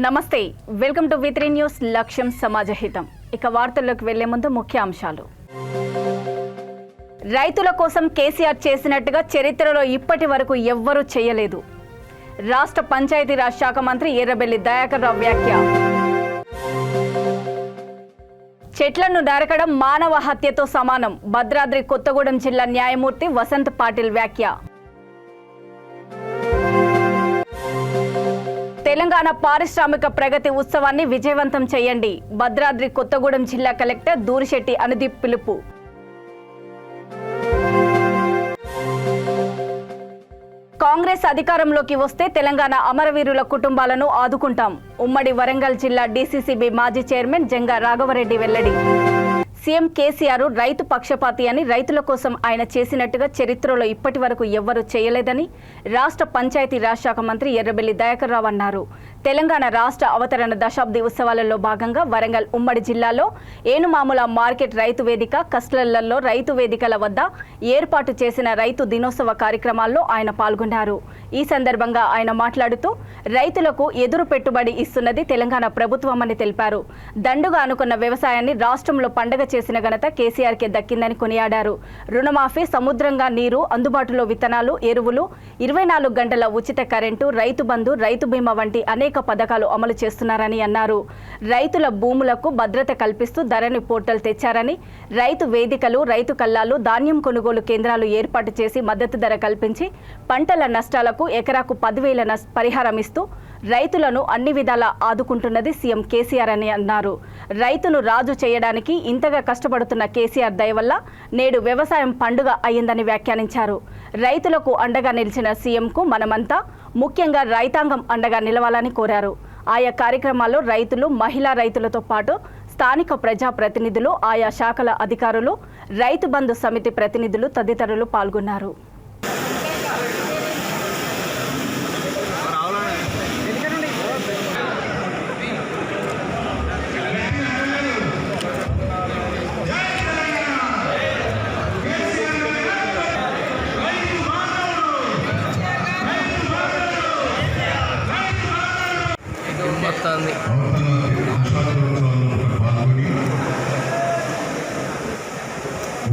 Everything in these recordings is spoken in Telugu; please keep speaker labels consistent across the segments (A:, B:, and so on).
A: నమస్తే, వెల్కమ్ టు వి3 న్యూస్. లక్ష్యం సమాజహితం. ఇక వార్తల్లోకి వెళ్లే ముందు ముఖ్య అంశాలు. రైతుల కోసం కేసీఆర్ చేసినట్టుగా చరిత్రలో ఇప్పటి వరకు ఎవ్వరూ చేయలేదు. రాష్ట్ర పంచాయతీరాజ్ శాఖ మంత్రి ఎర్రబెల్లి దయాకర్ రావు వ్యాఖ్య. చెట్లను నరకడం మానవ హత్యతో సమానం. భద్రాద్రి కొత్తగూడెం జిల్లా న్యాయమూర్తి వసంత్ పాటిల్ వ్యాఖ్య. తెలంగాణ పారిశ్రామిక ప్రగతి ఉత్సవాన్ని విజయవంతం చేయండి. భద్రాద్రి కొత్తగూడెం జిల్లా కలెక్టర్ దూరిశెట్టి అనుదీప్ పిలుపు. కాంగ్రెస్ అధికారంలోకి వస్తే తెలంగాణ అమరవీరుల కుటుంబాలను ఆదుకుంటాం. ఉమ్మడి వరంగల్ జిల్లా డీసీసీబీ మాజీ చైర్మన్ జంగా రాఘవరెడ్డి వెల్లడి. సీఎం కేసీఆర్ రైతు పక్షపాతి అని, రైతుల కోసం ఆయన చేసినట్టుగా చరిత్రలో ఇప్పటి వరకు ఎవ్వరూ చేయలేదని రాష్ట్ర పంచాయతీరాజ్ శాఖ మంత్రి ఎర్రబెల్లి దయాకర్ రావు అన్నారు. తెలంగాణ రాష్ట్ర అవతరణ దశాబ్ది ఉత్సవాలలో భాగంగా వరంగల్ ఉమ్మడి జిల్లాలో ఏనుమాముల మార్కెట్ రైతు వేదిక, కస్టర్లలో రైతు వేదికల వద్ద ఏర్పాటు చేసిన రైతు దినోత్సవ కార్యక్రమాల్లో ఆయన పాల్గొన్నారు. ఈ సందర్భంగా ఆయన మాట్లాడుతూ రైతులకు ఎదురు పెట్టుబడి ఇస్తున్నది తెలంగాణ ప్రభుత్వమని తెలిపారు. దండుగా అనుకున్న వ్యవసాయాన్ని రాష్ట్రంలో పండగ చేసిన ఘనత కేసీఆర్కే దక్కిందని కొనియాడారు. రుణమాఫీ, సముద్రంగా నీరు, అందుబాటులో విత్తనాలు, ఎరువులు, 24 గంటల ఉచిత కరెంటు, రైతు బంధు, రైతు బీమా వంటి అనేక పథకాలు అమలు చేస్తున్నారని అన్నారు. రైతుల భూములకు భద్రత కల్పిస్తూ ధరణి పోర్టల్ తెచ్చారని, రైతు వేదికలు, రైతు కల్లాలు, ధాన్యం కొనుగోలు కేంద్రాలు ఏర్పాటు చేసి మద్దతు ధర కల్పించి పంటల నష్టాలకు ఎకరాకు 10,000 పరిహారం ఇస్తూ రైతులను అన్ని విధాలా ఆదుకుంటున్నది సీఎం కేసీఆర్ అని అన్నారు. రైతును రాజు చేయడానికి ఇంతగా కష్టపడుతున్న కేసీఆర్ దయ వల్ల నేడు వ్యవసాయం పండుగ అయ్యిందని వ్యాఖ్యానించారు. రైతులకు అండగా నిలిచిన సీఎంకు మనమంతా, ముఖ్యంగా రైతాంగం అండగా నిలవాలని కోరారు. ఆయా కార్యక్రమాల్లో రైతులు, మహిళా రైతులతో పాటు స్థానిక ప్రజాప్రతినిధులు, ఆయా శాఖల అధికారులు, రైతు బంధు సమితి ప్రతినిధులు తదితరులు పాల్గొన్నారు.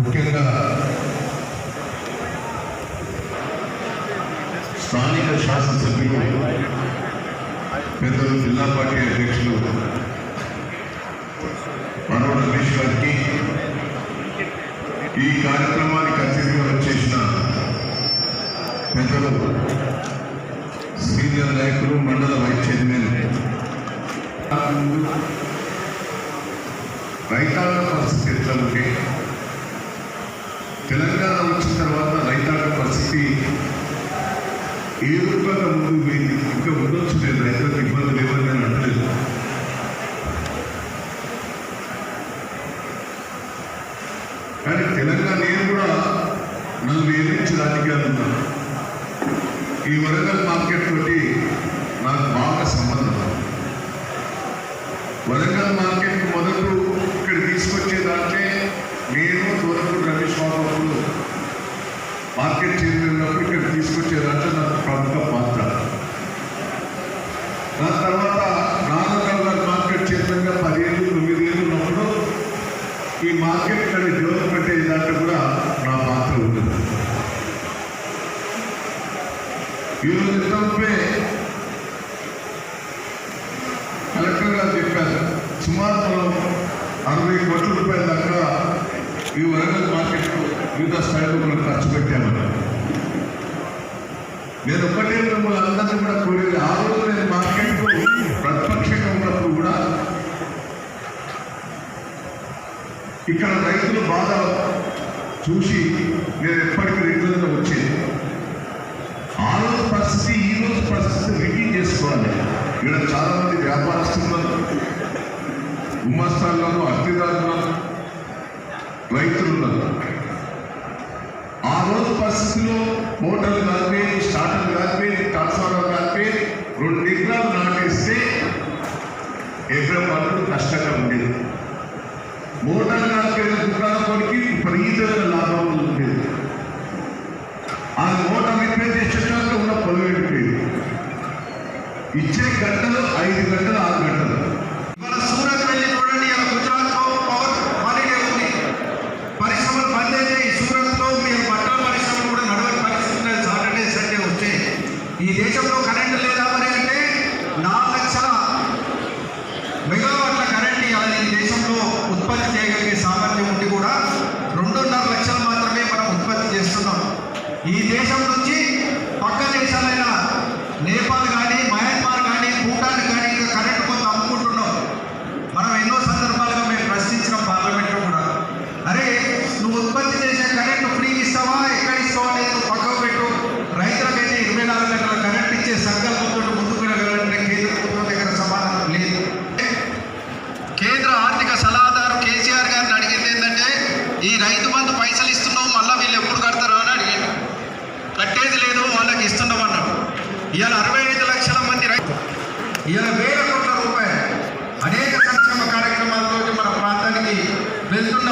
B: ముఖ్యంగా స్థానిక శాసనసభ్యులు, పెద్దలు, జిల్లా పార్టీ అధ్యక్షులు మనోహర్ రమేష్ గారికి, ఈ కార్యక్రమానికి అతిథిగా వచ్చేసిన పెద్దలు, సీనియర్ నాయకులు, మండల వైస్ చైర్మన్, రైతాంగ పరిస్థితి ఎట్లా ఉంటే, తెలంగాణ వచ్చిన తర్వాత రైతాంగ పరిస్థితి ఏ రూపంగా ముందుకు పోయింది, ఇంకా ఉండొచ్చు లేదు, రైతులకు ఇబ్బందులు లేవని నేను అంటలేదు. కానీ తెలంగాణ నేను కూడా 40 ఏళ్ళ నుంచి రాజకీయాలు ఉన్నాను. ఈ వరంగల్ మార్కెట్ తోటి నాకు బాగా సంబంధం. వరంగల్ మార్కెట్ మొదలు ఇక్కడ తీసుకొచ్చే దాంట్లో నేను తోరపూడి రమేష్ బాబు మార్కెట్ చైర్మన్ ఉన్నప్పుడు ఇక్కడ తీసుకొచ్చే దాంట్లో నాకు ప్రముఖ పాత్ర. దాని తర్వాత నాగరావు మార్కెట్ చైర్మన్గా 10 ఏళ్ళు 9 ఏళ్ళు ఉన్నప్పుడు ఈ మార్కెట్ ఇక్కడ డెవలప్మెంట్ అయ్యే దాంట్లో కూడా నా పాత్ర ఉంటుంది. ఈరోజు ఎంతపై కలెక్టర్ గారు చెప్పారు, సుమారు మనం 60 కోట్ల రూపాయల దాకా ఈ వరంగల్ మార్కెట్ వివిధ స్థాయిలో మనం ఖర్చు పెట్టామని. నేను ఒక్కటే మిమ్మల్ని అందరినీ కూడా కోరేది, ఆ రోజు నేను మార్కెట్ ప్రతిపక్షంగా ఉన్నప్పుడు కూడా ఇక్కడ రైతులు బాధ చూసి నేను ఎప్పటికీ రెగ్యులర్గా వచ్చేది. ఆ రోజు పరిస్థితి, ఈ రోజు పరిస్థితి రిపీట్ చేసుకోవాలి. ఇక్కడ చాలా మంది వ్యాపారస్తున్నారు, గుమ్మస్తాల్లో, అర్థిదారులు, రైతులున్నారు. ఆ రోజు పరిస్థితిలో మోటార్లు కలిపి, స్టార్టర్లు కలిపి, ట్రాన్స్ఫార్మర్ కలిపి 2 ఎకరాలు నాటేస్తే ఎకరం పంటలు కష్టంగా ఉండేది. మోటార్లు కలిపే దుకాణానికి విపరీతమైన లాభం ఉండేది. ఆ మోటార్ రిపేర్ చేసేటప్పుడు ఉన్న పొలం వెళ్ళిపోయింది. ఇచ్చే గంటలు 5 గంటలు 6
C: దేశం నుంచి పక్క దేశాలైన నేపాల్ కానీ మయన్మార్ కానీ భూటాన్ కానీ ఇంకా కరెంటు కొంత అమ్ముకుంటున్నాం. మనం ఎన్నో సందర్భాలుగా మేము ప్రశ్నించిన పార్లమెంట్లో కూడా, అరే నువ్వు ఉత్పత్తి చేసే కరెంటు ఫ్రీ ఇస్తావా, ఎక్కడ ఇస్తావా అనేది పక్కకు పెట్టు, రైతులకైతే 24 గంటల కరెంట్ ఇచ్చే సంకల్పంతో ముందుకు వెళ్ళగలంటే కేంద్ర ప్రభుత్వం దగ్గర సమాధానం లేదు. కేంద్ర ఆర్థిక సలహాదారు కేసీఆర్ గారిని అడిగింది ఏంటంటే, ఈ రైతు బంధు పైసలు ఇస్తున్నావు మళ్ళీ వీళ్ళు ఎప్పుడు కడతారో అని అడిగాడు. కట్టేది లేదు, వాళ్ళకి ఇస్తున్నాం అన్నాడు. ఇవాళ 65 లక్షల మంది రైతులు, ఇవాళ వేల కోట్ల రూపాయలు అనేక సంక్షేమ కార్యక్రమాలతో మన ప్రాంతానికి వెళ్తున్న.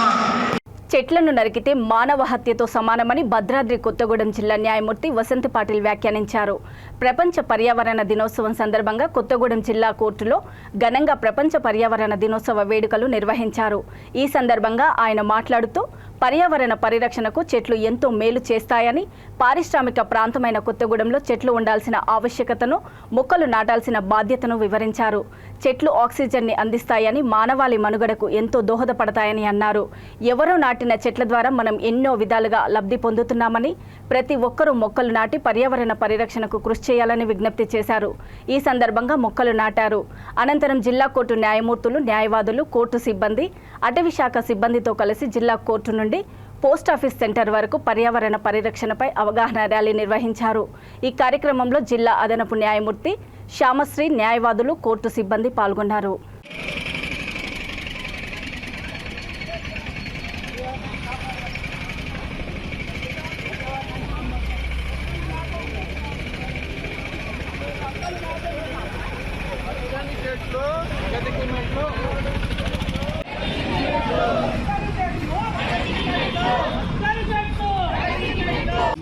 A: చెట్లను నరికితే మానవ హత్యతో సమానమని భద్రాద్రి కొత్తగూడెం జిల్లా న్యాయమూర్తి వసంత్ పాటిల్ వ్యాఖ్యానించారు. ప్రపంచ పర్యావరణ దినోత్సవం సందర్భంగా కొత్తగూడెం జిల్లా కోర్టులో ఘనంగా ప్రపంచ పర్యావరణ దినోత్సవ వేడుకలు నిర్వహించారు. ఈ సందర్భంగా ఆయన మాట్లాడుతూ పర్యావరణ పరిరక్షణకు చెట్లు ఎంతో మేలు చేస్తాయని, పారిశ్రామిక ప్రాంతమైన కొత్తగూడెంలో చెట్లు ఉండాల్సిన ఆవశ్యకతను, మొక్కలు నాటాల్సిన బాధ్యతను వివరించారు. చెట్లు ఆక్సిజన్ని అందిస్తాయని, మానవాళి మనుగడకు ఎంతో దోహదపడతాయని అన్నారు. ఎవరో నాటిన చెట్ల ద్వారా మనం ఎన్నో విధాలుగా లబ్ధి పొందుతున్నామని, ప్రతి ఒక్కరూ మొక్కలు నాటి పర్యావరణ పరిరక్షణకు కృషి చేయాలని విజ్ఞప్తి చేశారు. ఈ సందర్భంగా మొక్కలు నాటారు. అనంతరం జిల్లా కోర్టు న్యాయమూర్తులు, న్యాయవాదులు, కోర్టు సిబ్బంది, అటవీ శాఖ సిబ్బందితో కలిసి జిల్లా కోర్టు నుండి పోస్టాఫీస్ సెంటర్ వరకు పర్యావరణ పరిరక్షణపై అవగాహన ర్యాలీ నిర్వహించారు. ఈ కార్యక్రమంలో జిల్లా అదనపు న్యాయమూర్తి శ్యామశ్రీ, న్యాయవాదులు, కోర్టు సిబ్బంది పాల్గొన్నారు.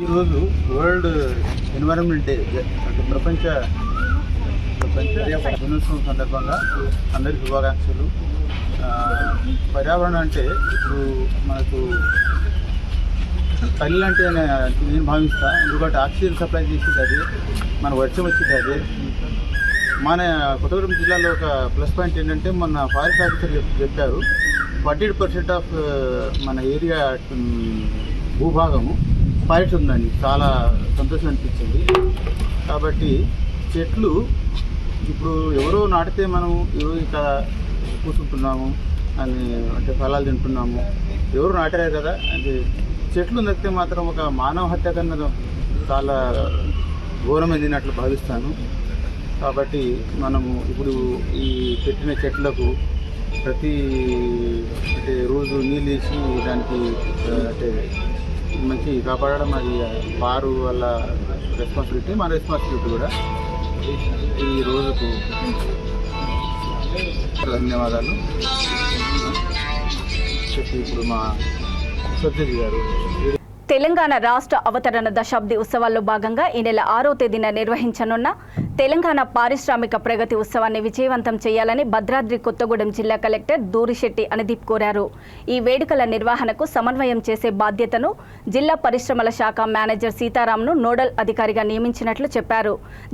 D: ఈరోజు వరల్డ్ ఎన్విరాన్మెంట్ డే, అంటే ప్రపంచ దినోత్సవం సందర్భంగా అందరికీ శుభాకాంక్షలు. పర్యావరణం అంటే ఇప్పుడు మనకు తల్లి అంటే నేను భావిస్తాను. ఎందుకంటే ఆక్సిజన్ సప్లై చేసేది అది, మన వర్షం వచ్చేది అదే. మన కొత్తగూడెం జిల్లాలో ఒక ప్లస్ పాయింట్ ఏంటంటే, మొన్న ఫారెస్ట్ ఆఫీసర్ చెప్పారు 40% ఆఫ్ మన ఏరియా భూభాగము ఫారెస్ట్ ఉందండి. చాలా సంతోషం అనిపించింది. కాబట్టి చెట్లు ఇప్పుడు ఎవరో నాటితే మనం ఈరోజు ఇక్కడ కూర్చుంటున్నాము అని, అంటే ఫలాలు తింటున్నాము. ఎవరు నాటారు కదా, అంటే చెట్లు నరికితే మాత్రం ఒక మానవ హత్య కన్నా చాలా ఘోరమైనట్లు భావిస్తాను. కాబట్టి మనము ఇప్పుడు ఈ పెట్టిన చెట్లకు ప్రతి అంటే రోజు నీళ్ళు వేసి దానికి అంటే మంచి కాపాడడం అది వారు వాళ్ళ రెస్పాన్సిబిలిటీ, మన రెస్పాన్సిబిలిటీ కూడా. ఈ రోజుకు ధన్యవాదాలు. ఇప్పుడు మా సత్యజీ గారు.
A: తెలంగాణ రాష్ట్ర అవతరణ దశాబ్ది ఉత్సవాల్లో భాగంగా ఈ నెల 6వ తేదీన నిర్వహించనున్న తెలంగాణ పారిశ్రామిక ప్రగతి ఉత్సవాన్ని విజయవంతం చేయాలని భద్రాద్రి కొత్తగూడెం జిల్లా కలెక్టర్ దూరిశెట్టి అనుదీప్ కోరారు. ఈ వేడుకల నిర్వహణకు సమన్వయం చేసే బాధ్యతను జిల్లా పరిశ్రమల శాఖ మేనేజర్ సీతారాంను నోడల్ అధికారిగా నియమించినట్లు చెప్పారు.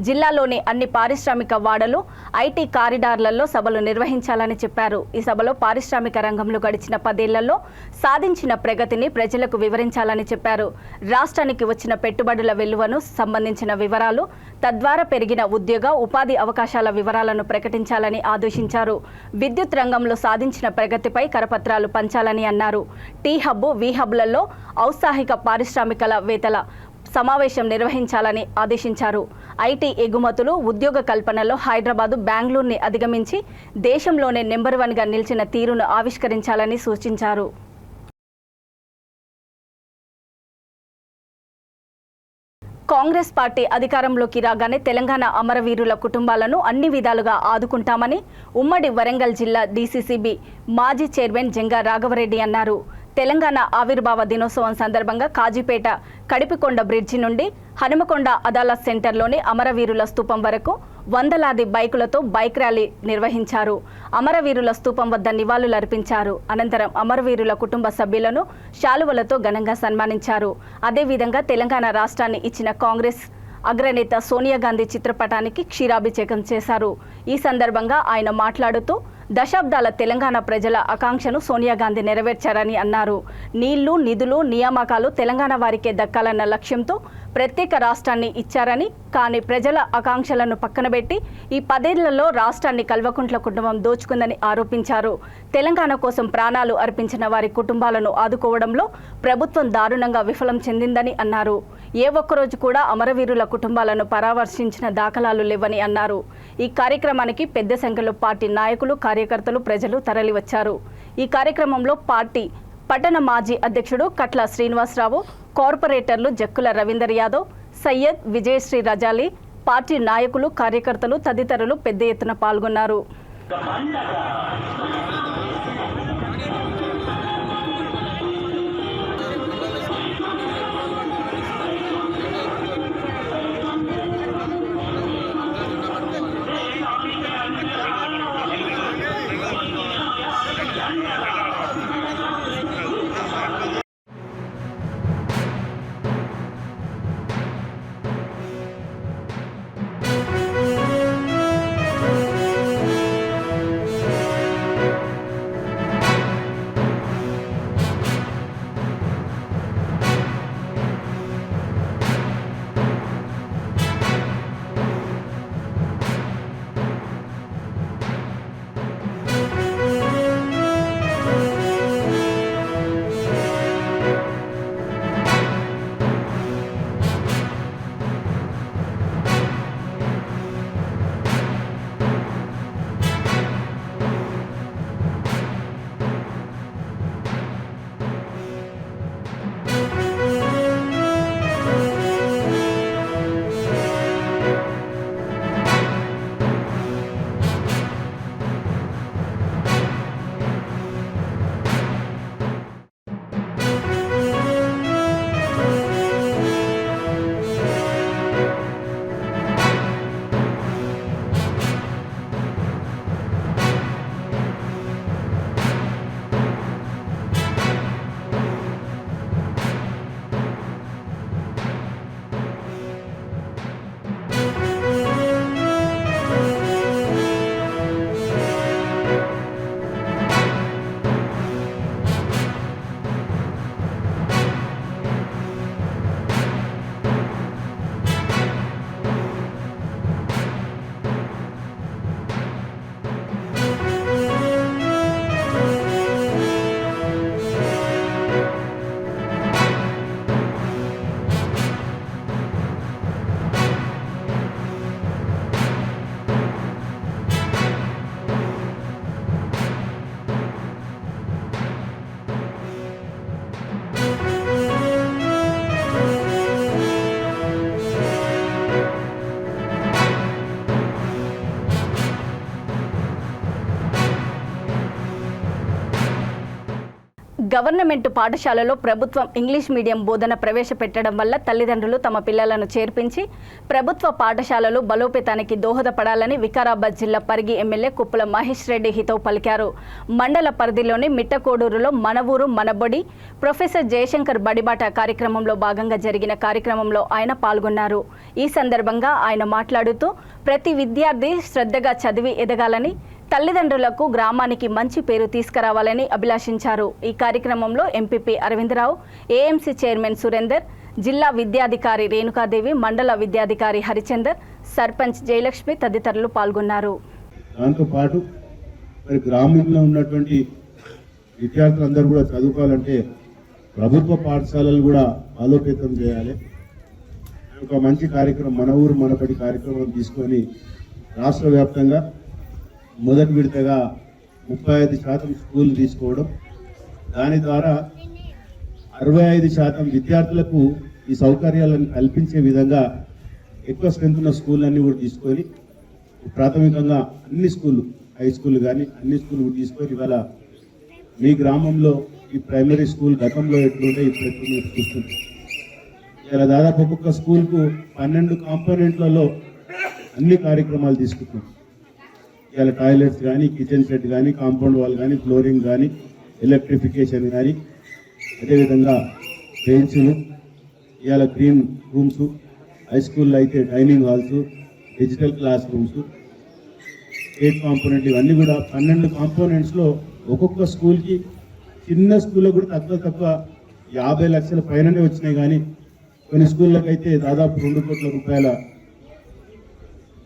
A: జిల్లాలోని అన్ని పారిశ్రామిక వాడలు, ఐటీ కారిడార్లలో సభలు నిర్వహించాలని చెప్పారు. ఈ సభలో పారిశ్రామిక రంగంలో గడిచిన 10 ఏళ్లలో సాధించిన ప్రగతిని ప్రజలకు వివరించాలని చెప్పారు. రాష్ట్రానికి వచ్చిన పెట్టుబడుల వెలువను సంబంధించిన వివరాలు, తద్వారా పెరిగిన ఉద్యోగ, ఉపాధి అవకాశాల వివరాలను ప్రకటించాలని ఆదేశించారు. విద్యుత్ రంగంలో సాధించిన ప్రగతిపై కరపత్రాలు పంచాలని అన్నారు. టీ హబ్, వి హబ్లలో ఔత్సాహిక పారిశ్రామికవేత్తల సమావేశం నిర్వహించాలని ఆదేశించారు. ఐటీ ఎగుమతులు, ఉద్యోగ కల్పనలో హైదరాబాదు, బెంగళూరుని అధిగమించి దేశంలోనే నెంబర్ 1గా నిలిచిన తీరును ఆవిష్కరించాలని సూచించారు. కాంగ్రెస్ పార్టీ అధికారంలోకి రాగానే తెలంగాణ అమరవీరుల కుటుంబాలను అన్ని విధాలుగా ఆదుకుంటామని ఉమ్మడి వరంగల్ జిల్లా డీసీసీబీ మాజీ చైర్మన్ జంగా రాఘవరెడ్డి అన్నారు. తెలంగాణ ఆవిర్భావ దినోత్సవం సందర్భంగా కాజీపేట కడిపికొండ బ్రిడ్జి నుండి హనుమకొండ అదాలత్ సెంటర్లోని అమరవీరుల స్తూపం వరకు వందలాది బైకులతో బైక్ ర్యాలీ నిర్వహించారు. అమరవీరుల స్తూపం వద్ద నివాళులర్పించారు. అనంతరం అమరవీరుల కుటుంబ సభ్యులను శాలువలతో ఘనంగా సన్మానించారు. అదేవిధంగా తెలంగాణ రాష్ట్రాన్ని ఇచ్చిన కాంగ్రెస్ అగ్రనేత సోనియా గాంధీ చిత్రపటానికి క్షీరాభిషేకం చేశారు. ఈ సందర్భంగా ఆయన మాట్లాడుతూ దశాబ్దాల తెలంగాణ ప్రజల ఆకాంక్షను సోనియా గాంధీ నెరవేర్చారని అన్నారు. నీళ్లు, నిధులు, నియామకాలు తెలంగాణ వారికే దక్కాలన్న లక్ష్యంతో ప్రత్యేక రాష్ట్రాన్ని ఇచ్చారని, కానీ ప్రజల ఆకాంక్షలను పక్కనబెట్టి ఈ 10 ఏళ్లలో రాష్ట్రాన్ని కల్వకుంట్ల కుటుంబం దోచుకుందని ఆరోపించారు. తెలంగాణ కోసం ప్రాణాలు అర్పించిన వారి కుటుంబాలను ఆదుకోవడంలో ప్రభుత్వం దారుణంగా విఫలం చెందిందని అన్నారు. ఏ ఒక్కరోజు కూడా అమరవీరుల కుటుంబాలను పరామర్శించిన దాఖలాలు లేవని అన్నారు. ఈ కార్యక్రమానికి పెద్ద సంఖ్యలో పార్టీ నాయకులు, కార్యకర్తలు, ప్రజలు తరలివచ్చారు. ఈ కార్యక్రమంలో పార్టీ పట్టణ మాజీ అధ్యక్షుడు కట్ల శ్రీనివాసరావు, కార్పొరేటర్లు జక్కుల రవీందర్ యాదవ్, సయ్యద్, విజయశ్రీ రజాలి, పార్టీ నాయకులు, కార్యకర్తలు తదితరులు పెద్ద ఎత్తున పాల్గొన్నారు. గవర్నమెంట్ పాఠశాలలో ప్రభుత్వం ఇంగ్లీష్ మీడియం బోధన ప్రవేశపెట్టడం వల్ల తల్లిదండ్రులు తమ పిల్లలను చేర్పించి ప్రభుత్వ పాఠశాలలు బలోపేతానికి దోహదపడాలని వికారాబాద్ జిల్లా పరిగి ఎమ్మెల్యే కుప్పల మహేష్ రెడ్డి హితవు పలికారు. మండల పరిధిలోని మిట్టకోడూరులో మన ఊరు మనబడి ప్రొఫెసర్ జయశంకర్ బడిబాట కార్యక్రమంలో భాగంగా జరిగిన కార్యక్రమంలో ఆయన పాల్గొన్నారు. ఈ సందర్భంగా ఆయన మాట్లాడుతూ ప్రతి విద్యార్థి శ్రద్ధగా చదివి ఎదగాలని, తల్లిదండ్రులకు గ్రామానికి మంచి పేరు తీసుకురావాలని అభిలాషించారు. ఈ కార్యక్రమంలో MPP Aravind Rao, AMC chairman Surender, జిల్లా విద్యాధికారి రేణుకాదేవి, మండల విద్యాధికారి హరిచందర్, సర్పంచ్ జయలక్ష్మి తదితరులు పాల్గొన్నారు.
E: దాంతో పాటు మరి గ్రామంలో ఉన్నటువంటి విద్యార్థులందరూ కూడా చదువుకోవాలంటే ప్రభుత్వ పాఠశాలలు కూడా బలోపేతం చేయాలి. ఒక మంచి కార్యక్రమం మన ఊరు మనబడి కార్యక్రమం తీసుకొని రాష్ట్ర వ్యాప్తంగా మొదటి విడతగా 35% స్కూల్ తీసుకోవడం, దాని ద్వారా 65% విద్యార్థులకు ఈ సౌకర్యాలను కల్పించే విధంగా ఎక్కువ స్ట్రెంత్ ఉన్న స్కూళ్ళన్నీ కూడా తీసుకొని ప్రాథమికంగా అన్ని స్కూళ్ళు, హై స్కూల్ కానీ అన్ని స్కూళ్ళు తీసుకొని ఇవాళ మీ గ్రామంలో ఈ ప్రైమరీ స్కూల్ గతంలో ఎట్లుంటే ఇప్పుడు ఎట్లుంటే చూస్తుంది. ఇలా దాదాపు ఒక్కొక్క స్కూల్కు 12 కాంపోనెంట్లలో అన్ని కార్యక్రమాలు తీసుకుంటున్నాం. ఇలా టాయిలెట్స్ కానీ, కిచెన్ సెట్ కానీ, కాంపౌండ్ వాల్ కానీ, ఫ్లోరింగ్ కానీ, ఎలక్ట్రిఫికేషన్ కానీ, అదేవిధంగా బెంచ్లు, ఇవాళ గ్రీన్ రూమ్స్, హై స్కూల్లో అయితే dining halls, digital class rooms, 8 కాంపోనెంట్లు, ఇవన్నీ కూడా 12 కాంపోనెంట్స్లో ఒక్కొక్క స్కూల్కి చిన్న స్కూల్లో కూడా తక్కువ 50 లక్షల పైననే వచ్చినాయి. కానీ కొన్ని స్కూళ్ళకి అయితే దాదాపు 2 కోట్ల రూపాయల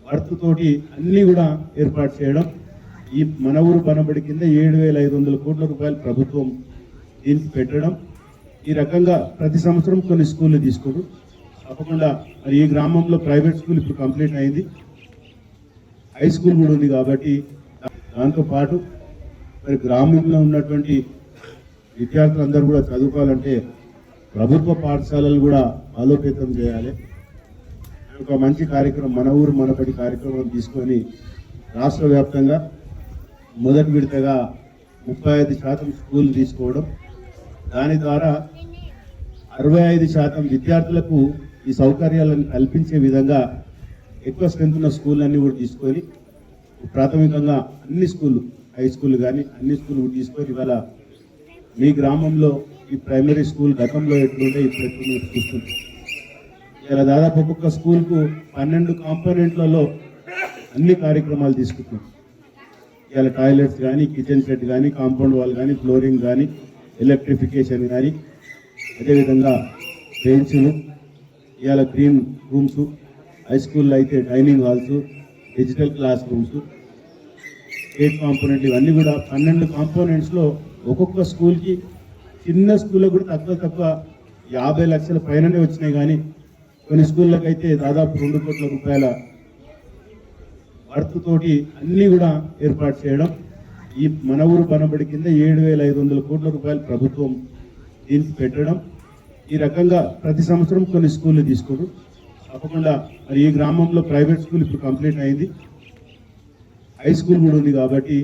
E: వర్త్ తోటి అన్నీ కూడా ఏర్పాటు చేయడం. ఈ మన ఊరు పనబడి కింద 7,500 కోట్ల రూపాయలు ప్రభుత్వం దీనికి పెట్టడం. ఈ రకంగా ప్రతి సంవత్సరం కొన్ని స్కూళ్ళు తీసుకోరు. తప్పకుండా మరి ఈ గ్రామంలో ప్రైవేట్ స్కూల్ ఇప్పుడు కంప్లీట్ అయింది, హై స్కూల్ కూడా ఉంది. కాబట్టి దాంతోపాటు మరి గ్రామంలో ఉన్నటువంటి విద్యార్థులందరూ కూడా చదువుకోవాలంటే ప్రభుత్వ పాఠశాలలు కూడా బలోపేతం చేయాలి. ఒక మంచి కార్యక్రమం మన ఊరు మనబడి కార్యక్రమం తీసుకొని రాష్ట్ర వ్యాప్తంగా మొదటి విడతగా 35% స్కూల్ తీసుకోవడం, దాని ద్వారా 65% విద్యార్థులకు ఈ సౌకర్యాలను కల్పించే విధంగా ఎక్కువ స్ట్రెంత్ ఉన్న స్కూళ్ళన్నీ కూడా తీసుకొని ప్రాథమికంగా అన్ని స్కూళ్ళు, హై స్కూల్ కానీ అన్ని స్కూళ్ళు కూడా తీసుకొని ఇవాళ మీ గ్రామంలో ఈ ప్రైమరీ స్కూల్ గతంలో ఎట్లుంటే ఇప్పుడు ఎట్లుంటే చూస్తుంది. ఇలా దాదాపు ఒక్కొక్క స్కూల్కు 12 కాంపోనెంట్లలో అన్ని కార్యక్రమాలు తీసుకుంటున్నాం. ఇలా టాయిలెట్స్ కానీ, కిచెన్ సెట్ కానీ, కాంపౌండ్ వాల్ కానీ, ఫ్లోరింగ్ కానీ, ఎలక్ట్రిఫికేషన్ కానీ, అదేవిధంగా బెంచ్లు, ఇవాళ గ్రీన్ రూమ్స్, హై స్కూల్లో అయితే dining halls, digital class rooms, 8 కాంపోనెంట్లు, ఇవన్నీ కూడా 12 కాంపోనెంట్స్లో ఒక్కొక్క స్కూల్కి, చిన్న స్కూల్లో కూడా తక్కువ 50 లక్షల పైననే వచ్చినాయి. కానీ కొన్ని స్కూళ్ళకి అయితే దాదాపు 2 కోట్ల రూపాయల వర్త్ తోటి అన్నీ కూడా ఏర్పాటు చేయడం. ఈ మన ఊరు పనబడి కింద 7,500 కోట్ల రూపాయలు ప్రభుత్వం దీనికి పెట్టడం. ఈ రకంగా ప్రతి సంవత్సరం కొన్ని స్కూళ్ళు తీసుకోరు. తప్పకుండా మరి ఈ గ్రామంలో ప్రైవేట్ స్కూల్ ఇప్పుడు కంప్లీట్ అయింది, హై స్కూల్ కూడా ఉంది. కాబట్టి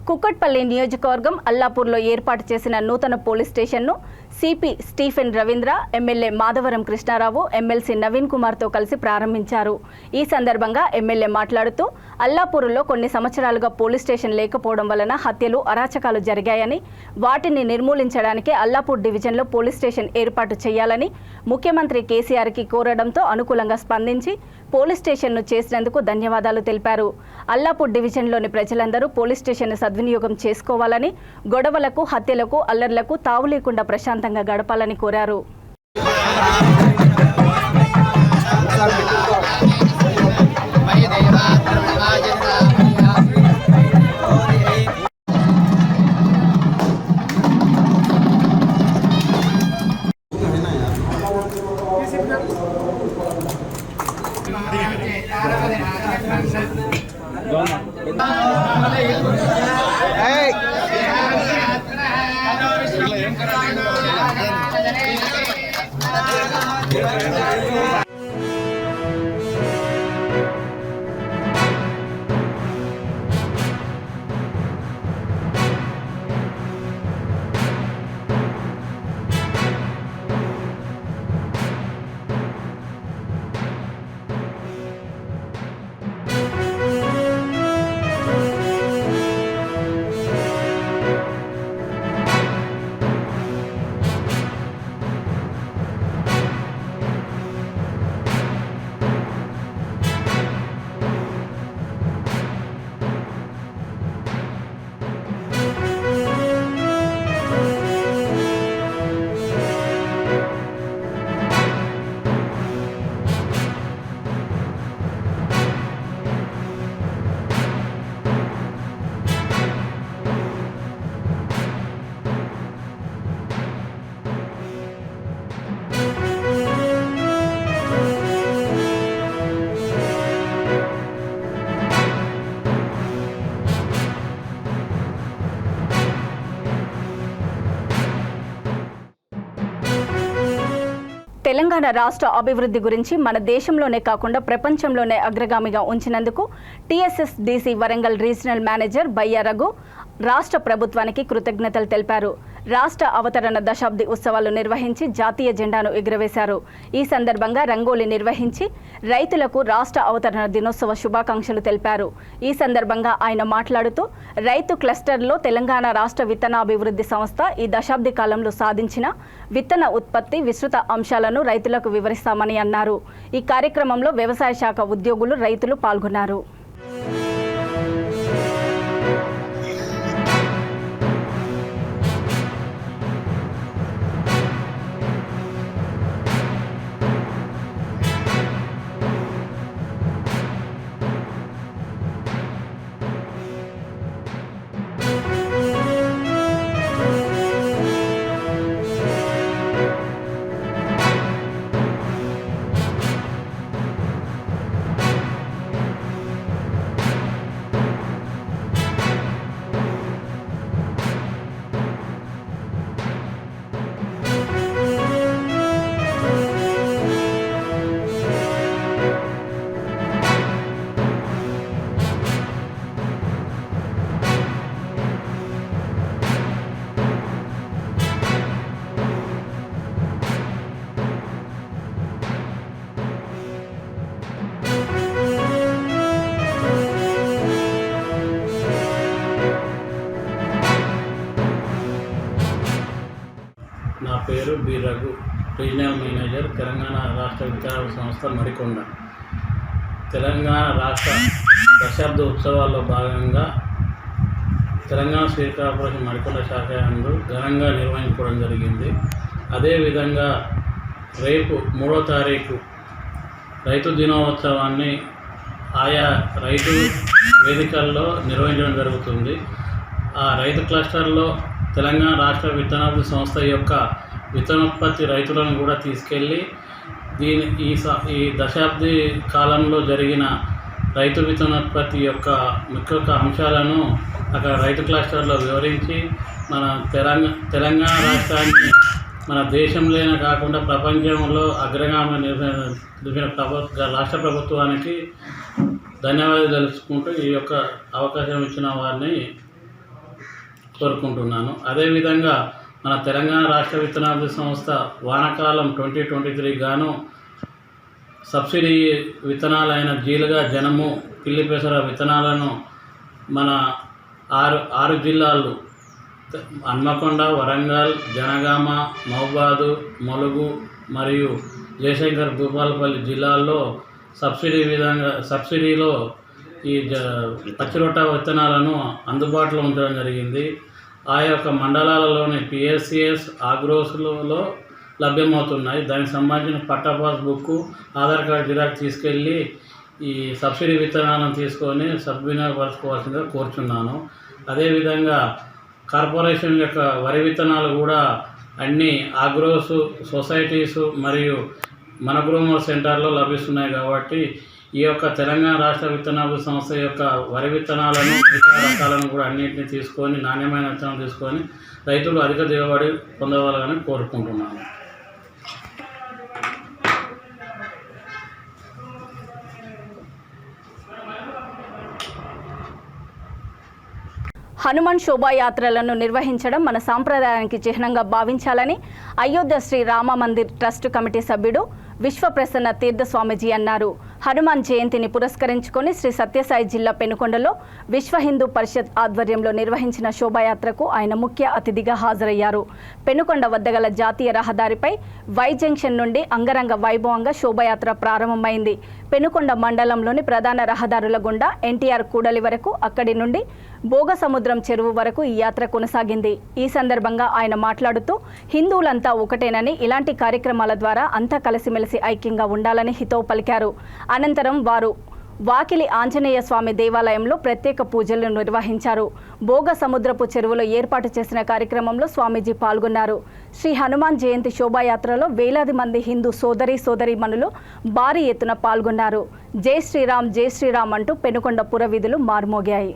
A: కుక్కట్పల్లి నియోజకవర్గం అల్లాపూర్లో ఏర్పాటు చేసిన నూతన పోలీస్ స్టేషన్ను CP Stephen Ravindra, MLA Madhavaram Krishna Rao, MLC Naveen కుమార్తో కలిసి ప్రారంభించారు. ఈ సందర్భంగా ఎమ్మెల్యే మాట్లాడుతూ అల్లాపూర్లో కొన్ని సంవత్సరాలుగా పోలీస్ స్టేషన్ లేకపోవడం వలన హత్యలు, అరాచకాలు జరిగాయని, వాటిని నిర్మూలించడానికి అల్లాపూర్ డివిజన్లో పోలీస్ స్టేషన్ ఏర్పాటు చేయాలని ముఖ్యమంత్రి కేసీఆర్కి కోరడంతో అనుకూలంగా స్పందించి పోలీస్ స్టేషన్ను చేసినందుకు ధన్యవాదాలు తెలిపారు. అల్లాపూర్ డివిజన్లోని ప్రజలందరూ పోలీస్ స్టేషన్ను సద్వినియోగం చేసుకోవాలని, గొడవలకు, హత్యలకు, అల్లర్లకు తావు లేకుండా ప్రశాంతంగా గడపాలని కోరారు. తెలంగాణ రాష్ట్ర అభివృద్ధి గురించి మన దేశంలోనే కాకుండా ప్రపంచంలోనే అగ్రగామిగా ఉంచినందుకు TSS DC Warangal regional manager Bayya Raghu రాష్ట్ర ప్రభుత్వానికి కృతజ్ఞతలు తెలిపారు. రాష్ట్ర అవతరణ దశాబ్ది ఉత్సవాలు నిర్వహించి జాతీయ జెండాను ఎగురవేశారు. ఈ సందర్భంగా రంగోలీ నిర్వహించి రైతులకు రాష్ట్ర అవతరణ దినోత్సవ శుభాకాంక్షలు తెలిపారు. ఈ సందర్భంగా ఆయన మాట్లాడుతూ రైతు క్లస్టర్లో తెలంగాణ రాష్ట్ర విత్తనాభివృద్ధి సంస్థ ఈ దశాబ్ది కాలంలో సాధించిన విత్తన ఉత్పత్తి విస్తృత అంశాలను రైతులకు వివరిస్తామని అన్నారు. ఈ కార్యక్రమంలో వ్యవసాయ శాఖ ఉద్యోగులు, రైతులు పాల్గొన్నారు.
F: పేరు B Raghu, regional manager, Telangana రాష్ట్ర విద్యార్థి సంస్థ మరికొండ. తెలంగాణ రాష్ట్ర దశాబ్ద ఉత్సవాల్లో భాగంగా తెలంగాణ స్టేట్ కార్పొరేషన్ మరికొండ శాఖ యందు ఘనంగా నిర్వహించుకోవడం జరిగింది. అదేవిధంగా రేపు 3వ తారీఖు రైతు దినోత్సవాన్ని ఆయా రైతు వేదికల్లో నిర్వహించడం జరుగుతుంది. ఆ రైతు క్లస్టర్లో తెలంగాణ రాష్ట్ర విత్తనాభివృద్ధి సంస్థ యొక్క విత్తనోత్పత్తి రైతులను కూడా తీసుకెళ్ళి ఈ దశాబ్ది కాలంలో జరిగిన రైతు విత్తనోత్పత్తి యొక్క ముఖ్య అంశాలను అక్కడ రైతు క్లస్టర్లో వివరించి మన తెలంగాణ రాష్ట్రాన్ని మన దేశంలోనే కాకుండా ప్రపంచంలో అగ్రగామి రాష్ట్ర ప్రభుత్వానికి ధన్యవాదాలు తెలుసుకుంటూ ఈ యొక్క అవకాశం ఇచ్చిన వారిని కోరుకుంటున్నాను. అదేవిధంగా మన తెలంగాణ రాష్ట్ర విత్తనాభివృద్ధి సంస్థ వానాకాలం 2023 గాను సబ్సిడీ విత్తనాలైన జీలుగా, జనము, పిల్లి పెసర విత్తనాలను మన ఆరు జిల్లాలు హన్మకొండ, వరంగల్, జనగామ, మహబూబాద్, ములుగు మరియు జయశంకర్, భూపాలపల్లి జిల్లాల్లో సబ్సిడీలో ఈ పచ్చిరొట్ట విత్తనాలను అందుబాటులో ఉంచడం జరిగింది. ఆ యొక్క మండలాలలోని పిఎస్సిఎస్, ఆగ్రోస్లలో లభ్యమవుతున్నాయి. దానికి సంబంధించిన పట్టా passbook, Aadhaar card xerox తీసుకెళ్ళి ఈ సబ్సిడీ విత్తనాలను తీసుకొని సద్వినియోగపరచుకోవాల్సిందిగా కోరుచున్నాను. అదేవిధంగా కార్పొరేషన్ యొక్క వరి విత్తనాలు కూడా అన్ని ఆగ్రోస్ సొసైటీస్ మరియు మన గ్రోమర్ సెంటర్లో లభిస్తున్నాయి. కాబట్టి ఈ యొక్క తెలంగాణ రాష్ట్ర విత్తనాభివృద్ధి సంస్థ యొక్క వరి విత్తనాలను, ఇతర రకాలను కూడా అన్నింటినీ తీసుకొని నాణ్యమైన విత్తనాలు తీసుకొని రైతులు అధిక దిగుబడి పొందవాలని కోరుకుంటున్నాను.
A: హనుమాన్ శోభాయాత్రలను నిర్వహించడం మన సాంప్రదాయానికి చిహ్నంగా భావించాలని అయోధ్య శ్రీ రామ మందిర్ ట్రస్ట్ కమిటీ సభ్యుడు విశ్వప్రసన్న తీర్థ స్వామీజీ అన్నారు. హనుమాన్ జయంతిని పురస్కరించుకొని శ్రీ సత్యసాయి జిల్లా పెనుకొండలో విశ్వ హిందూ పరిషత్ ఆధ్వర్యంలో నిర్వహించిన శోభాయాత్రకు ఆయన ముఖ్య అతిథిగా హాజరయ్యారు. పెనుకొండ వద్ద గల జాతీయ రహదారిపై వై జంక్షన్ నుండి అంగరంగ వైభవంగా శోభాయాత్ర ప్రారంభమైంది. పెనుకొండ మండలంలోని ప్రధాన రహదారుల గుండా ఎన్టీఆర్ కూడలి వరకు, అక్కడి నుండి భోగసముద్రం చెరువు వరకు ఈ యాత్ర కొనసాగింది. ఈ సందర్భంగా ఆయన మాట్లాడుతూ హిందువులంతా ఒకటేనని, ఇలాంటి కార్యక్రమాల ద్వారా అంతా కలిసిమెలిసి ఐక్యంగా ఉండాలని హితవు పలికారు. అనంతరం వారు వాకిలి ఆంజనేయ స్వామి దేవాలయంలో ప్రత్యేక పూజలు నిర్వహించారు. భోగ సముద్రపు చెరువులో ఏర్పాటు చేసిన కార్యక్రమంలో స్వామీజీ పాల్గొన్నారు. శ్రీ హనుమాన్ జయంతి శోభాయాత్రలో వేలాది మంది హిందూ సోదరీమణులు భారీ ఎత్తున పాల్గొన్నారు. జై శ్రీరామ్, జై శ్రీరామ్ అంటూ పెనుకొండ పురవీధులు మార్మోగాయి.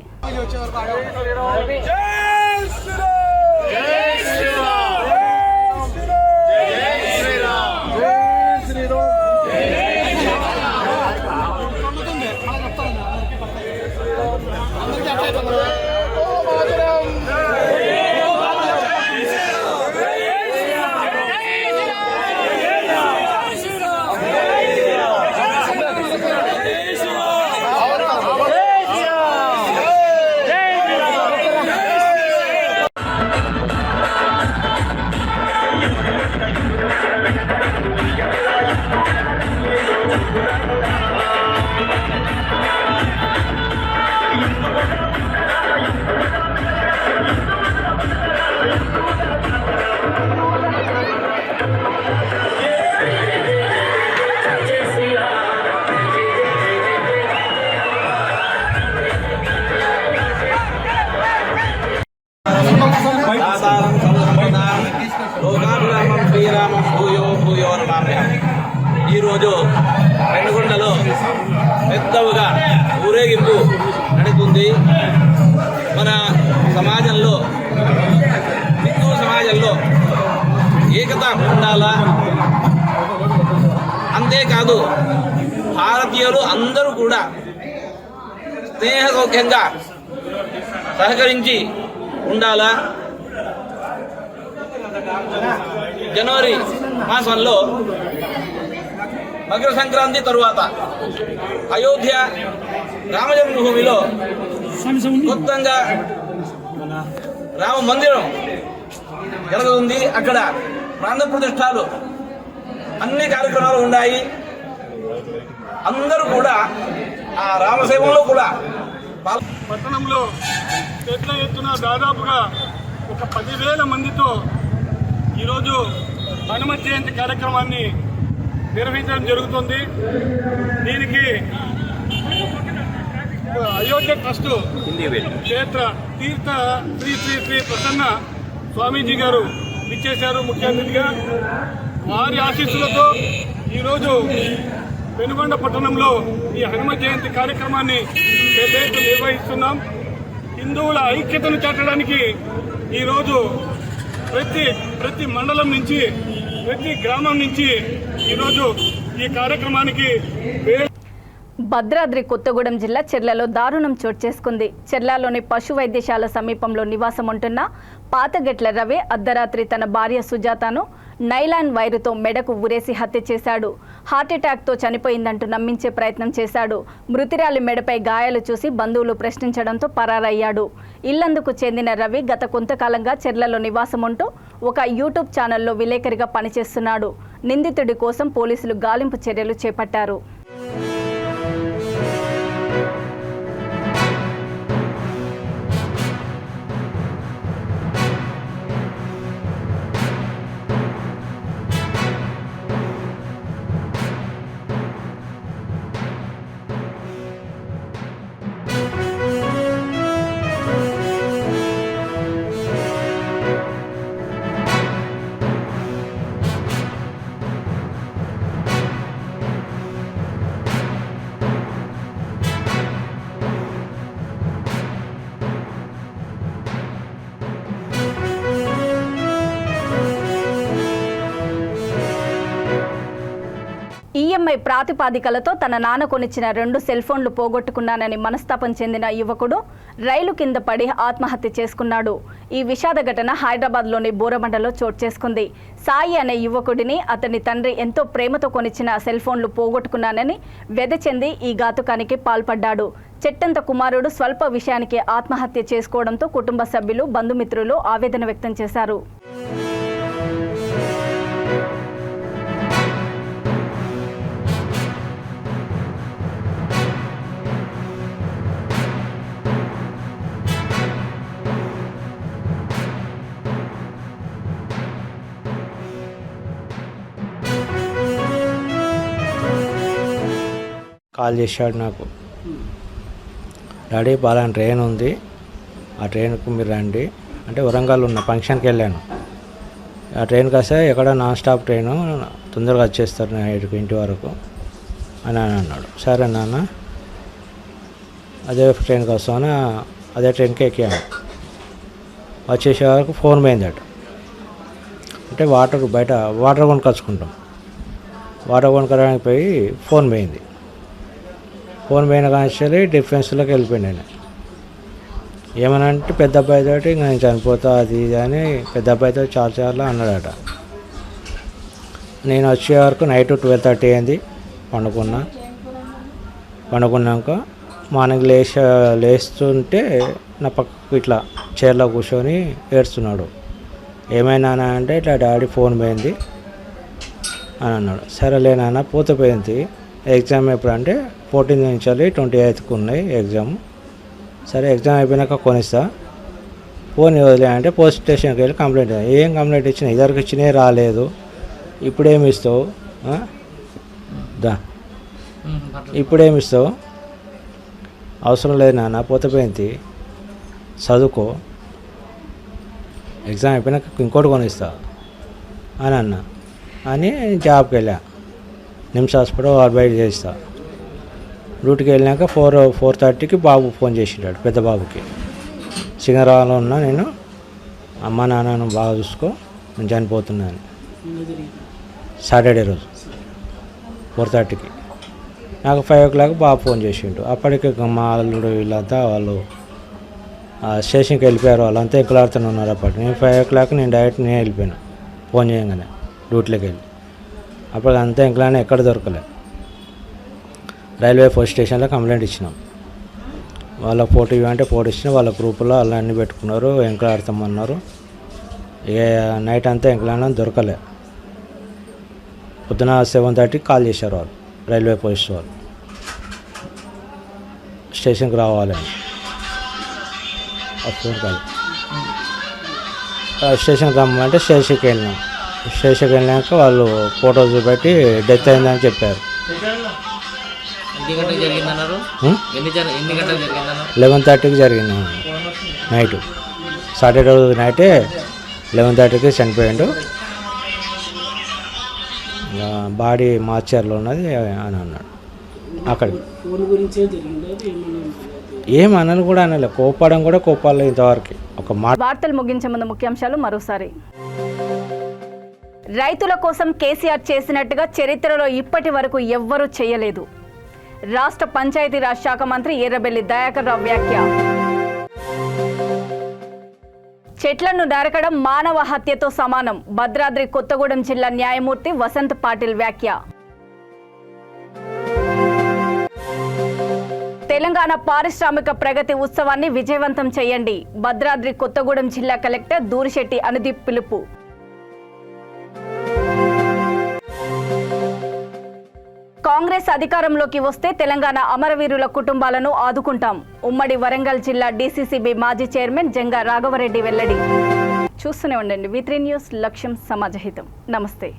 G: లోకాభిరామం శ్రీరామం భూయో భూయో నమామ్యహం. ఈరోజు పెనుకొండలో పెద్దవుగా ఊరేగింపు నడుస్తుంది. మన సమాజంలో, హిందూ సమాజంలో ఏకత ఉండాలా. అంతేకాదు భారతీయులు అందరూ కూడా స్నేహ సౌఖ్యంగా సహకరించి ఉండాలా. జనవరి మాసంలో మకర సంక్రాంతి తరువాత అయోధ్య రామజన్మభూమిలో కొత్తగా రామ మందిరం జరుగుతుంది. అక్కడ ప్రాణ ప్రతిష్టాలు అన్ని కార్యక్రమాలు ఉన్నాయి. అందరూ కూడా ఆ రామసేవలో కూడా
H: పట్టణంలో పెద్ద ఎత్తున దాదాపుగా ఒక 10,000 మందితో ఈరోజు హనుమత్ జయంతి కార్యక్రమాన్ని నిర్వహించడం జరుగుతుంది. దీనికి అయోధ్య ట్రస్ట్ క్షేత్ర తీర్థ శ్రీ శ్రీ శ్రీ ప్రసన్న స్వామీజీ గారు విచ్చేశారు ముఖ్య అతిథిగా. వారి ఆశీస్సులతో ఈరోజు పెనుగొండ పట్టణంలో ఈ హనుమత్ జయంతి కార్యక్రమాన్ని నిర్వహిస్తున్నాం. హిందువుల ఐక్యతను చాటడానికి ఈరోజు ప్రతి మండలం నుంచి ప్రతి గ్రామం నుంచి ఈరోజు ఈ కార్యక్రమానికి
A: భద్రాద్రి కొత్తగూడెం జిల్లా చెర్లలో దారుణం చోటు చేసుకుంది. చెర్లలోని పశు వైద్యశాల సమీపంలో నివాసం ఉంటున్న పాతగెట్ల రవి అర్ధరాత్రి తన భార్య సుజాతను నైలాన్ వైరుతో మెడకు ఉరేసి హత్య చేశాడు. హార్ట్అటాక్తో చనిపోయిందంటూ నమ్మించే ప్రయత్నం చేశాడు. మృతురాలి మెడపై గాయాలు చూసి బంధువులు ప్రశ్నించడంతో పరారయ్యాడు. ఇల్లందుకు చెందిన రవి గత కొంతకాలంగా చెర్లలో నివాసం ఉంటూ ఒక యూట్యూబ్ ఛానల్లో విలేకరిగా పనిచేస్తున్నాడు. నిందితుడి కోసం పోలీసులు గాలింపు చర్యలు చేపట్టారు. ఈఎంఐ ప్రాతిపాదికలతో తన నాన్న కొనిచ్చిన 2 సెల్ ఫోన్లు పోగొట్టుకున్నానని మనస్తాపం చెందిన యువకుడు రైలు కింద పడి ఆత్మహత్య చేసుకున్నాడు. ఈ విషాద ఘటన హైదరాబాద్లోని బోరబండలో చోటు చేసుకుంది. సాయి అనే యువకుడిని అతని తండ్రి ఎంతో ప్రేమతో కొనిచ్చిన సెల్ ఫోన్లు పోగొట్టుకున్నానని వెదచెంది ఈ ఘాతుకానికి పాల్పడ్డాడు. చెట్టంత కుమారుడు స్వల్ప విషయానికి ఆత్మహత్య చేసుకోవడంతో కుటుంబ సభ్యులు బంధుమిత్రులు ఆవేదన వ్యక్తం చేశారు.
I: కాల్ చేశాడు నాకు, డాడీ పలానా ట్రైన్ ఉంది, ఆ ట్రైన్కు మీరు రండి అంటే వరంగల్ ఉన్న ఫంక్షన్కి వెళ్ళాను. ఆ ట్రైన్కి వస్తే ఎక్కడ నాన్ స్టాప్ ట్రైను తొందరగా వచ్చేస్తారు నైట్కి ఇంటి వరకు అని అన్నాడు. సరే నాన్న అదే ట్రైన్కి వస్తాను, అదే ట్రైన్కి ఎక్కాను. వచ్చేసే వరకు ఫోన్ పోయిందట. అంటే బయట వాటర్ కొనుకొచ్చుకుంటాం, వాటర్ కొనుక్కోడానికి పోయి ఫోన్ పోయింది. ఫోన్ పోయిన కానీ డిఫెన్స్లోకి వెళ్ళిపోయింది. నేను ఏమన్నా అంటే పెద్ద అబ్బాయితో ఇంకా నేను చనిపోతా అది ఇది అని పెద్ద అబ్బాయితో చాలా అన్నాడట. నేను వచ్చే వరకు నైట్ 12:30 అయింది. పండుకున్నాక మార్నింగ్ లేస్తుంటే నా పక్కకు ఇట్లా చైర్లో కూర్చొని ఏడుస్తున్నాడు. ఏమైనా అంటే ఇట్లా డాడీ ఫోన్ పోయింది అని అన్నాడు. సరేలే నాన్న పోతే ఎగ్జామ్ ఎప్పుడు అంటే 14 నుంచి 28కు ఉన్నాయి ఎగ్జామ్. సరే ఎగ్జామ్ అయిపోయినాక కొనిస్తా, ఫోన్ వదిలే అంటే పోలీస్ స్టేషన్కి వెళ్ళి కంప్లైంట్. ఏం కంప్లైంట్ ఇచ్చినా ఇద్దరికి ఇచ్చినే రాలేదు, ఇప్పుడేమి ఇస్తావు ఇప్పుడేమి ఇస్తావు, అవసరం లేదు నాన్న పోతే చదువుకో, ఎగ్జామ్ అయిపోయినాక ఇంకోటి కొనిస్తా అని అన్నా. అని జాబ్కి వెళ్ళా, నిమ్స్ హాస్పిటల్ బయట చేస్తా. డ్యూటీకి వెళ్ళినాక 4:30కి బాబు ఫోన్ చేసిండాడు, పెద్ద బాబుకి. సింగరాలో ఉన్నా నేను, అమ్మ నాన్నను బాగా చూసుకో, నేను చనిపోతున్నాను. సాటర్డే రోజు 4:30కి నాకు 5 o'clock బాబు ఫోన్ చేసిండు. అప్పటికి మా అల్లుడు వీళ్ళంతా వాళ్ళు స్టేషన్కి వెళ్ళిపోయారు, వాళ్ళంతా ఎక్కులాడుతూనే ఉన్నారు. అప్పటికి నేను 5 o'clock నేను డైరెక్ట్ నేను వెళ్ళిపోయాను ఫోన్ చేయగానే డ్యూటీలోకి వెళ్ళి. అప్పటికి అంతా ఇంకలానే ఎక్కడ దొరకలే. రైల్వే పోలీస్ స్టేషన్లో కంప్లైంట్ ఇచ్చినాం. వాళ్ళ ఫోటో ఇవ్వంటే ఫోటో ఇచ్చిన, వాళ్ళ గ్రూపులో అలా అన్నీ పెట్టుకున్నారు, ఎంకలాడతామన్నారు. ఇక నైట్ అంతా ఎంకలైనా దొరకలే. పొద్దున 7:30కి కాల్ చేశారు వాళ్ళు, రైల్వే పోలీస్ వాళ్ళు, స్టేషన్కి రావాలని. ఫోన్ కాల్ స్టేషన్కి రమ్మంటే స్టేషన్కి వెళ్ళినాం. స్టేషన్కి వెళ్ళాక వాళ్ళు ఫోటోస్ పెట్టి డెత్ అయిందని చెప్పారు. 11:30కి జరిగింది నైట్. సాటర్డే రోజు నైటే 11:30కి చనిపోయాడు. బాడీ మార్చర్లో ఉన్నది అని అన్నాడు. అక్కడికి ఏమన్నాను కూడా అనలే, కోపడం కూడా కోపాలి ఇంతవరకు ఒక మాట.
A: వార్తలు ముగించే ముందు ముఖ్యాంశాలు మరోసారి. రైతుల కోసం కేసీఆర్ చేసినట్టుగా చరిత్రలో ఇప్పటి వరకు ఎవ్వరూ చేయలేదు. రాష్ట్ర పంచాయతీరాజ్ శాఖ మంత్రి ఎర్రబెల్లి దయాకర్ రావు వ్యాఖ్య. చెట్లను నరకడం మానవ హత్యతో సమానం. భద్రాద్రి కొత్తగూడెం జిల్లా న్యాయమూర్తి వసంత్ పాటిల్ వ్యాఖ్య. తెలంగాణ పారిశ్రామిక ప్రగతి ఉత్సవాన్ని విజయవంతం చేయండి. భద్రాద్రి కొత్తగూడెం జిల్లా కలెక్టర్ దూరిశెట్టి అనుదీప్ పిలుపు. కాంగ్రెస్ అధికారంలోకి వస్తే తెలంగాణ అమరవీరుల కుటుంబాలను ఆదుకుంటాం. ఉమ్మడి వరంగల్ జిల్లా డీసీసీబీ మాజీ చైర్మన్ జంగా రాఘవరెడ్డి వెల్లడి. చూస్తూనే ఉండండి V3 న్యూస్, లక్ష్యం సమాజహితం. నమస్తే.